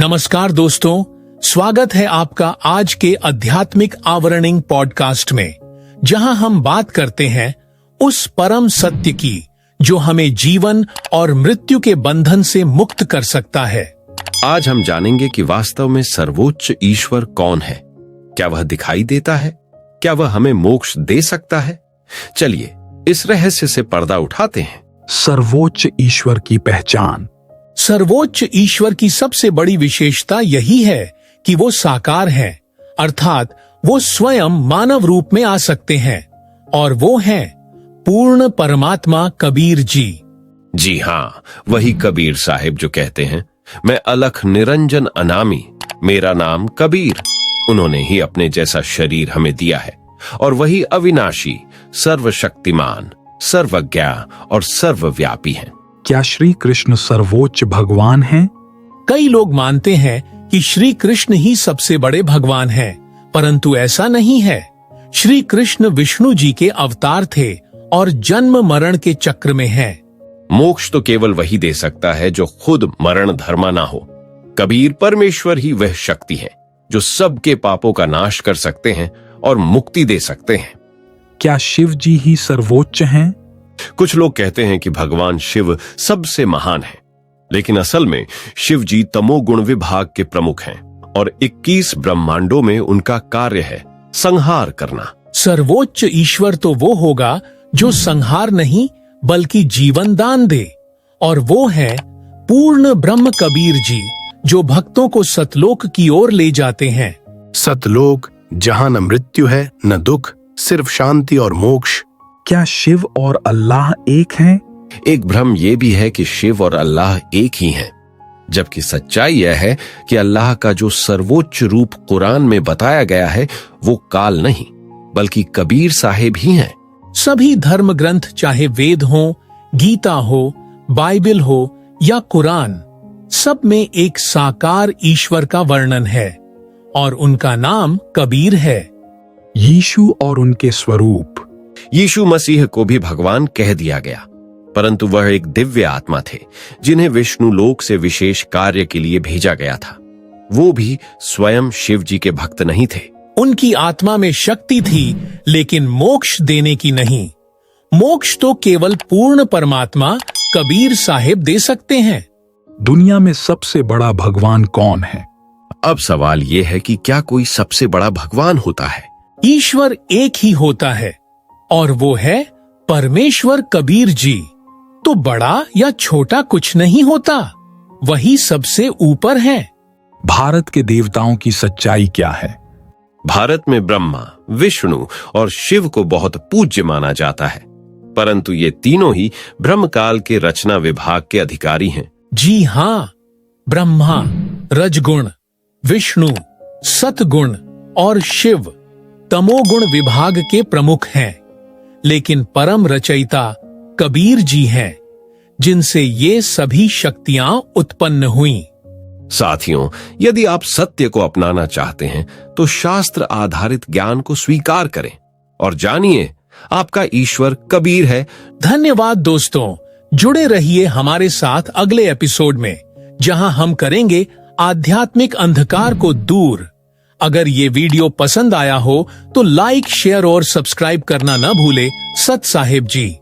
नमस्कार दोस्तों, स्वागत है आपका आज के आध्यात्मिक आवरणिंग पॉडकास्ट में, जहां हम बात करते हैं उस परम सत्य की जो हमें जीवन और मृत्यु के बंधन से मुक्त कर सकता है। आज हम जानेंगे कि वास्तव में सर्वोच्च ईश्वर कौन है। क्या वह दिखाई देता है? क्या वह हमें मोक्ष दे सकता है? चलिए इस रहस्य से पर्दा उठाते हैं। सर्वोच्च ईश्वर की पहचान। सर्वोच्च ईश्वर की सबसे बड़ी विशेषता यही है कि वो साकार हैं, अर्थात वो स्वयं मानव रूप में आ सकते हैं, और वो हैं पूर्ण परमात्मा कबीर जी। जी हाँ, वही कबीर साहिब जो कहते हैं, मैं अलख निरंजन अनामी, मेरा नाम कबीर। उन्होंने ही अपने जैसा शरीर हमें दिया है, और वही अविनाशी, सर्वशक्तिमान, सर्वज्ञ और सर्वव्यापी हैं। क्या श्री कृष्ण सर्वोच्च भगवान हैं? कई लोग मानते हैं कि श्री कृष्ण ही सबसे बड़े भगवान हैं, परंतु ऐसा नहीं है। श्री कृष्ण विष्णु जी के अवतार थे और जन्म मरण के चक्र में हैं। मोक्ष तो केवल वही दे सकता है जो खुद मरण धर्मा ना हो। कबीर परमेश्वर ही वह शक्ति है जो सबके पापों का नाश कर सकते हैं और मुक्ति दे सकते हैं। क्या शिव जी ही सर्वोच्च हैं? कुछ लोग कहते हैं कि भगवान शिव सबसे महान है, लेकिन असल में शिव जी तमोगुण विभाग के प्रमुख हैं और 21 ब्रह्मांडों में उनका कार्य है संहार करना। सर्वोच्च ईश्वर तो वो होगा जो संहार नहीं बल्कि जीवन दान दे, और वो है पूर्ण ब्रह्म कबीर जी, जो भक्तों को सतलोक की ओर ले जाते हैं। सतलोक, जहां न मृत्यु है न दुख, सिर्फ शांति और मोक्ष। क्या शिव और अल्लाह एक हैं? एक भ्रम यह भी है कि शिव और अल्लाह एक ही हैं, जबकि सच्चाई यह है कि अल्लाह का जो सर्वोच्च रूप कुरान में बताया गया है वो काल नहीं बल्कि कबीर साहिब ही हैं। सभी धर्म ग्रंथ, चाहे वेद हो, गीता हो, बाइबल हो या कुरान, सब में एक साकार ईश्वर का वर्णन है और उनका नाम कबीर है। यीशु और उनके स्वरूप। यीशु मसीह को भी भगवान कह दिया गया, परंतु वह एक दिव्य आत्मा थे जिन्हें विष्णु लोक से विशेष कार्य के लिए भेजा गया था। वो भी स्वयं शिव जी के भक्त नहीं थे। उनकी आत्मा में शक्ति थी, लेकिन मोक्ष देने की नहीं। मोक्ष तो केवल पूर्ण परमात्मा कबीर साहिब दे सकते हैं। दुनिया में सबसे बड़ा भगवान कौन है? अब सवाल यह है कि क्या कोई सबसे बड़ा भगवान होता है? ईश्वर एक ही होता है, और वो है परमेश्वर कबीर जी। तो बड़ा या छोटा कुछ नहीं होता, वही सबसे ऊपर है। भारत के देवताओं की सच्चाई क्या है? भारत में ब्रह्मा, विष्णु और शिव को बहुत पूज्य माना जाता है, परंतु ये तीनों ही ब्रह्मकाल के रचना विभाग के अधिकारी हैं। जी हाँ, ब्रह्मा रजगुण, विष्णु सतगुण और शिव तमोगुण विभाग के प्रमुख हैं, लेकिन परम रचयिता कबीर जी हैं, जिनसे ये सभी शक्तियां उत्पन्न हुईं। साथियों, यदि आप सत्य को अपनाना चाहते हैं तो शास्त्र आधारित ज्ञान को स्वीकार करें और जानिए आपका ईश्वर कबीर है। धन्यवाद दोस्तों, जुड़े रहिए हमारे साथ अगले एपिसोड में, जहां हम करेंगे आध्यात्मिक अंधकार को दूर। अगर ये वीडियो पसंद आया हो तो लाइक, शेयर और सब्सक्राइब करना न भूले। सत साहिब जी।